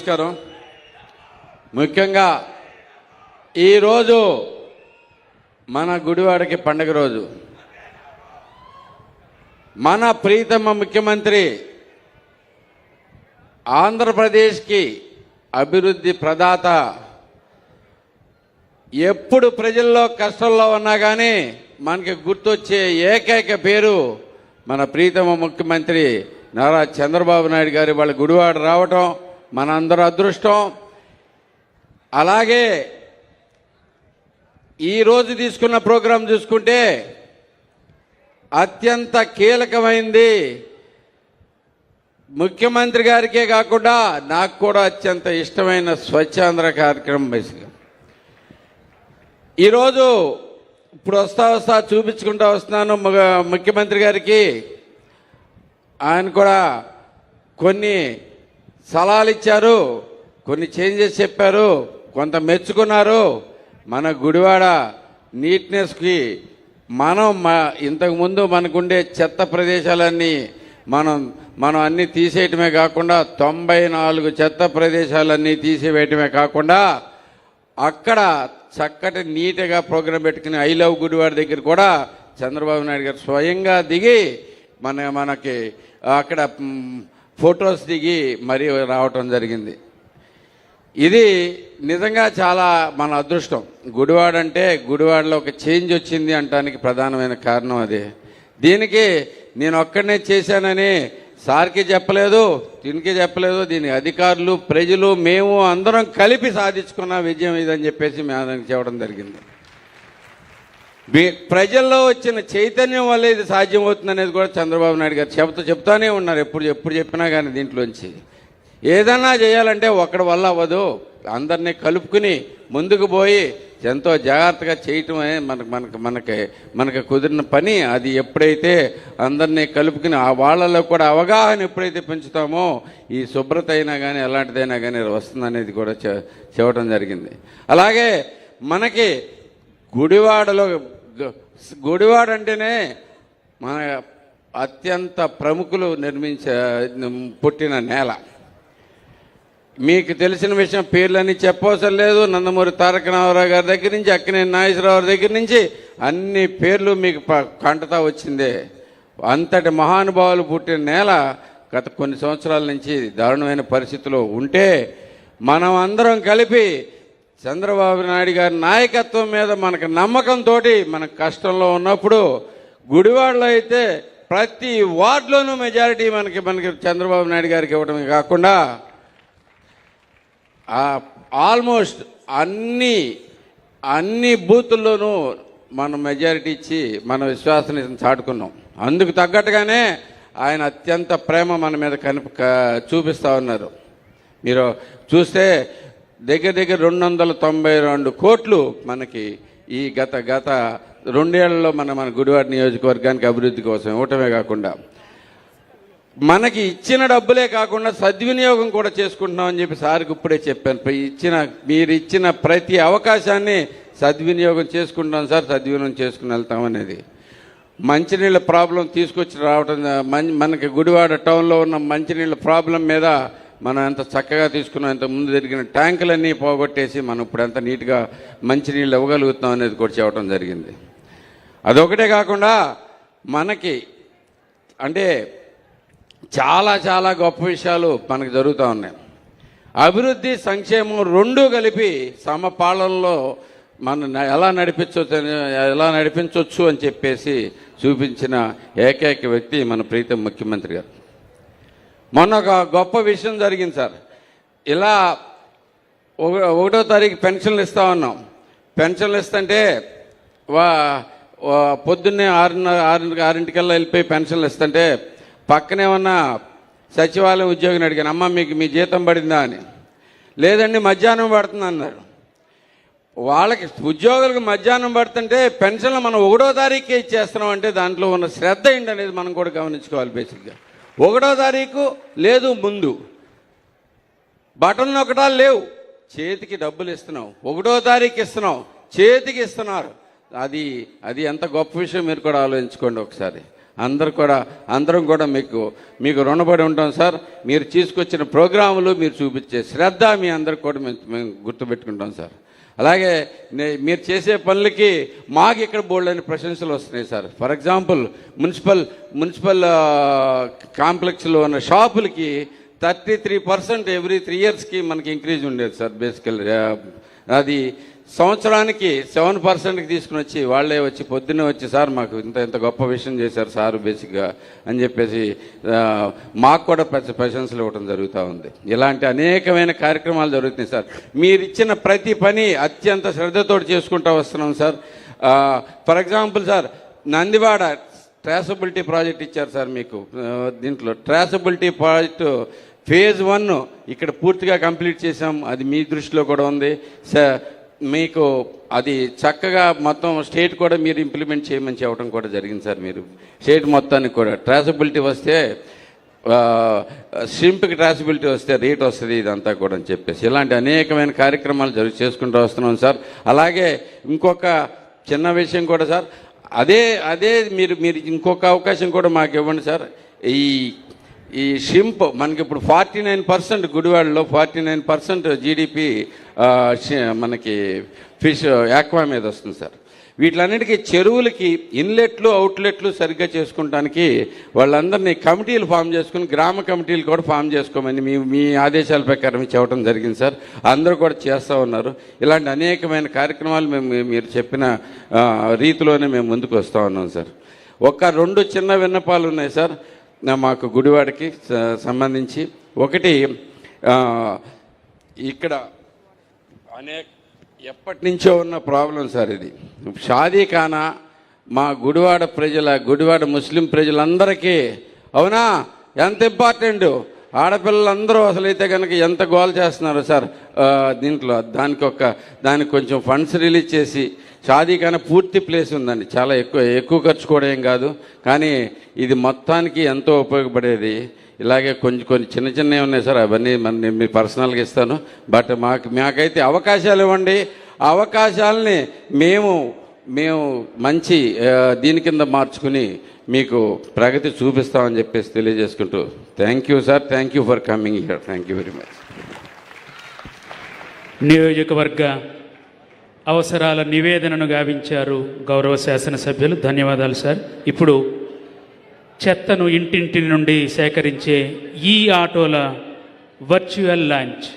నమస్కారం. ముఖ్యంగా ఈరోజు మన గుడివాడకి పండుగ రోజు. మన ప్రీతమ ముఖ్యమంత్రి ఆంధ్రప్రదేశ్కి అభివృద్ధి ప్రదాత. ఎప్పుడు ప్రజల్లో కష్టంలో ఉన్నా కానీ మనకి గుర్తొచ్చే ఏకైక పేరు మన ప్రీతమ ముఖ్యమంత్రి నారా చంద్రబాబు నాయుడు గారి వాళ్ళ గుడివాడ రావటం మనందరూ అదృష్టం. అలాగే ఈరోజు తీసుకున్న ప్రోగ్రాం చూసుకుంటే అత్యంత కీలకమైంది. ముఖ్యమంత్రి గారికే కాకుండా నాకు కూడా అత్యంత ఇష్టమైన స్వచ్ఛాంధ్ర కార్యక్రమం. బేసిక్గా ఈరోజు ఇప్పుడు వస్తా చూపించుకుంటూ వస్తున్నాను ముఖ్యమంత్రి గారికి. ఆయన కూడా కొన్ని సలహాలు ఇచ్చారు, కొన్ని చేంజెస్ చెప్పారు, కొంత మెచ్చుకున్నారు. మన గుడివాడ నీట్నెస్కి ఇంతకుముందు మనకుండే చెత్త ప్రదేశాలన్నీ మనం అన్నీ తీసేయటమే కాకుండా 94 చెత్త ప్రదేశాలన్నీ తీసివేయటమే కాకుండా అక్కడ చక్కటి నీట్గా ప్రోగ్రాం పెట్టుకుని ఐ లవ్ గుడివాడ దగ్గర కూడా చంద్రబాబు నాయుడు గారు స్వయంగా దిగి మనకి అక్కడ ఫొటోస్ దిగి మరీ రావటం జరిగింది. ఇది నిజంగా చాలా మన అదృష్టం. గుడివాడ అంటే గుడివాడలో ఒక చేంజ్ వచ్చింది అంటానికి ప్రధానమైన కారణం అదే. దీనికి నేను ఒక్కడనే చేశానని సార్కి చెప్పలేదు, దీనికి చెప్పలేదు. దీని అధికారులు, ప్రజలు, మేము అందరం కలిపి సాధించుకున్న విజయం ఇదని చెప్పేసి మేము చెప్పడం జరిగింది. ప్రజల్లో వచ్చిన చైతన్యం వల్ల ఇది సాధ్యమవుతుందనేది కూడా చంద్రబాబు నాయుడు గారు చెప్తానే ఉన్నారు. ఎప్పుడు చెప్పినా కానీ దీంట్లోంచి ఏదన్నా చేయాలంటే ఒక్కడి వల్ల అవ్వదు. అందరినీ కలుపుకుని ముందుకు పోయి ఎంతో జాగ్రత్తగా చేయటం మనకి కుదిరిన పని. అది ఎప్పుడైతే అందరినీ కలుపుకుని వాళ్ళలో కూడా అవగాహన ఎప్పుడైతే పెంచుతామో ఈ శుభ్రత అయినా కానీ ఎలాంటిదైనా కానీ వస్తుందనేది కూడా చెప్పడం జరిగింది. అలాగే మనకి గుడివాడ అంటేనే మన అత్యంత ప్రముఖులు పుట్టిన నేల. మీకు తెలిసిన విషయం పేర్లన్నీ చెప్పవసరం లేదు. నందమూరి తారక రామారావు గారి దగ్గర నుంచి అక్కినేని నాగేశ్వరరావు దగ్గర నుంచి అన్ని పేర్లు మీకు కంటతా వచ్చిందే. అంతటి మహానుభావులు పుట్టిన నేల గత కొన్ని సంవత్సరాల నుంచి దారుణమైన పరిస్థితిలో ఉంటే మనం అందరం కలిపి చంద్రబాబు నాయుడు గారి నాయకత్వం మీద మనకు నమ్మకంతో మన కష్టంలో ఉన్నప్పుడు గుడివాడలో అయితే ప్రతి వార్డులోనూ మెజారిటీ మనకి చంద్రబాబు నాయుడు గారికి ఇవ్వడమే కాకుండా ఆల్మోస్ట్ అన్ని బూతుల్లోనూ మనం మెజారిటీ ఇచ్చి మన విశ్వాసాన్ని చాటుకున్నాం. అందుకు తగ్గట్టుగానే ఆయన అత్యంత ప్రేమ మన మీద చూపిస్తూ ఉన్నారు. మీరు చూస్తే దగ్గర 292 కోట్లు మనకి ఈ గత 2 ఏళ్లలో మన గుడివాడ నియోజకవర్గానికి అభివృద్ధి కోసం ఇవ్వటమే కాకుండా మనకి ఇచ్చిన డబ్బులే కాకుండా సద్వినియోగం కూడా చేసుకుంటున్నామని చెప్పి సార్కి ఇప్పుడే చెప్పాను. మీరు ఇచ్చిన ప్రతి అవకాశాన్ని సద్వినియోగం చేసుకుంటాం సార్, సద్వినియోగం చేసుకుని వెళ్తామనేది. మంచినీళ్ళ ప్రాబ్లం తీసుకొచ్చి రావటం, మనకి గుడివాడ టౌన్లో ఉన్న మంచినీళ్ళ ప్రాబ్లం మీద మనం ఎంత చక్కగా తీసుకున్నాం. ఎంత ముందు జరిగిన ట్యాంకులన్నీ పోగొట్టేసి మనం ఇప్పుడు ఎంత నీట్గా మంచినీళ్ళు ఇవ్వగలుగుతాం అనేది కూడా చెప్పడం జరిగింది. అదొకటే కాకుండా మనకి అంటే చాలా గొప్ప విషయాలు మనకు జరుగుతూ ఉన్నాయి. అభివృద్ధి, సంక్షేమం రెండూ కలిపి సమపాలనలో మనం ఎలా నడిపించవచ్చు అని చెప్పేసి చూపించిన ఏకైక వ్యక్తి మన ప్రీతం ముఖ్యమంత్రి గారు. మొన్న ఒక గొప్ప విషయం జరిగింది సార్. ఇలా 1వ తారీఖు పెన్షన్లు ఇస్తా ఉన్నాం. పెన్షన్లు ఇస్తుంటే పొద్దున్నే 6:30 వెళ్ళిపోయి పెన్షన్లు ఇస్తుంటే పక్కనే ఉన్న సచివాలయం ఉద్యోగిని అడిగాను, అమ్మ మీకు మీ జీతం పడిందా అని. లేదండి మధ్యాహ్నం పడుతుంది అన్నారు. వాళ్ళకి ఉద్యోగులకు మధ్యాహ్నం పడుతుంటే పెన్షన్లు మనం 1వ తారీఖుకే ఇచ్చేస్తున్నాం అంటే దాంట్లో ఉన్న శ్రద్ధ ఏంటనేది మనం కూడా గమనించుకోవాలి. బేసిక్గా 1వ తారీఖు లేదు, ముందు బటన్ నొక్కటాలు లేవు, చేతికి డబ్బులు ఇస్తున్నాం. 1వ తారీఖు ఇస్తున్నాం, చేతికి ఇస్తున్నారు. అది ఎంత గొప్ప విషయం మీరు కూడా ఆలోచించుకోండి ఒకసారి. అందరం కూడా మీకు రుణపడి ఉంటాం సార్. మీరు తీసుకొచ్చిన ప్రోగ్రాములు మీరు చూపించే శ్రద్ధ మీ అందరికి కూడా మేము గుర్తుపెట్టుకుంటాం సార్. అలాగే మీరు చేసే పనులకి మాకు ఇక్కడ బోల్డని ప్రశంసలు వస్తున్నాయి సార్. ఫర్ ఎగ్జాంపుల్ మున్సిపల్ కాంప్లెక్స్లో ఉన్న షాపులకి 33% ఎవ్రీ 3 yearsకి మనకి ఇంక్రీజ్ ఉండేది సార్. బేసికల్ అది సంవత్సరానికి 7%కి తీసుకుని వచ్చి వాళ్ళే వచ్చి పొద్దున్నే వచ్చి సార్ మాకు ఇంత గొప్ప విషయం చేశారు సార్ బేసిక్గా అని చెప్పేసి మాకు కూడా ప్రశంసలు ఇవ్వడం జరుగుతూ ఉంది. ఇలాంటి అనేకమైన కార్యక్రమాలు జరుగుతున్నాయి సార్. మీరు ఇచ్చిన ప్రతి పని అత్యంత శ్రద్ధతో చేసుకుంటూ వస్తున్నాం sir. For example sir, Nandivada traceability project ఇచ్చారు సార్ మీకు. దీంట్లో ట్రాసబిలిటీ ప్రాజెక్టు phase 1 ఇక్కడ పూర్తిగా కంప్లీట్ చేసాం. అది మీ దృష్టిలో కూడా ఉంది సార్. మీకు అది చక్కగా మొత్తం స్టేట్ కూడా మీరు ఇంప్లిమెంట్ చేయమని చెప్పడం కూడా జరిగింది సార్. మీరు స్టేట్ మొత్తానికి కూడా ట్రాసబిలిటీ వస్తే, షింప్కి ట్రాసబిలిటీ వస్తే రేట్ వస్తుంది ఇదంతా కూడా అని చెప్పేసి ఇలాంటి అనేకమైన కార్యక్రమాలు చేసుకుంటూ వస్తున్నాం సార్. అలాగే ఇంకొక చిన్న విషయం కూడా సార్, అదే మీరు ఇంకొక అవకాశం కూడా మాకు ఇవ్వండి సార్. ఈ షింప్ మనకి ఇప్పుడు 49% గుడివాడలో 49% జీడిపి మనకి ఫిష్ యాక్వా మీద వస్తుంది సార్. వీటిలన్నిటికీ చెరువులకి ఇన్లెట్లు అవుట్లెట్లు సరిగ్గా చేసుకుంటానికి వాళ్ళందరినీ కమిటీలు ఫామ్ చేసుకుని గ్రామ కమిటీలు కూడా ఫామ్ చేసుకోమని మీ ఆదేశాల ప్రకారం చెప్పడం జరిగింది సార్. అందరూ కూడా చేస్తూ ఉన్నారు. ఇలాంటి అనేకమైన కార్యక్రమాలు మీరు చెప్పిన రీతిలోనే మేము ముందుకు వస్తూ ఉన్నాం సార్. 2 చిన్న విన్నపాలు ఉన్నాయి సార్ మాకు గుడివాడకి సంబంధించి. ఒకటి, ఇక్కడ ఎప్పటి నుంచో ఉన్న ప్రాబ్లం సార్ ఇది. షాదీఖానా మా గుడివాడ ముస్లిం ప్రజలందరికీ అవునా ఎంత ఇంపార్టెంట్. ఆడపిల్లలందరూ అసలైతే కనుక ఎంత గోల్ చేస్తున్నారు సార్ దీంట్లో. దానికి కొంచెం ఫండ్స్ రిలీజ్ చేసి షాదీఖానా పూర్తి ప్లేస్ ఉందండి. చాలా ఎక్కువ ఖర్చు కూడా ఏం కాదు, కానీ ఇది మొత్తానికి ఎంతో ఉపయోగపడేది. ఇలాగే కొన్ని చిన్నవి ఉన్నాయి సార్. అవన్నీ మీ పర్సనల్గా ఇస్తాను. బట్ మాకైతే అవకాశాలు ఇవ్వండి. ఆ అవకాశాలని మేము మంచి దీని కింద మార్చుకుని మీకు ప్రగతి చూపిస్తామని చెప్పేసి తెలియజేసుకుంటూ thank you sir. Thank you for coming here. Thank you very much. నియోజకవర్గ అవసరాల నివేదనను గావించారు గౌరవ శాసనసభ్యులు. ధన్యవాదాలు సార్. ఇప్పుడు చెత్తను ఇంటింటి నుండి సేకరించే ఈ ఆటోల వర్చువల్ లాంచ్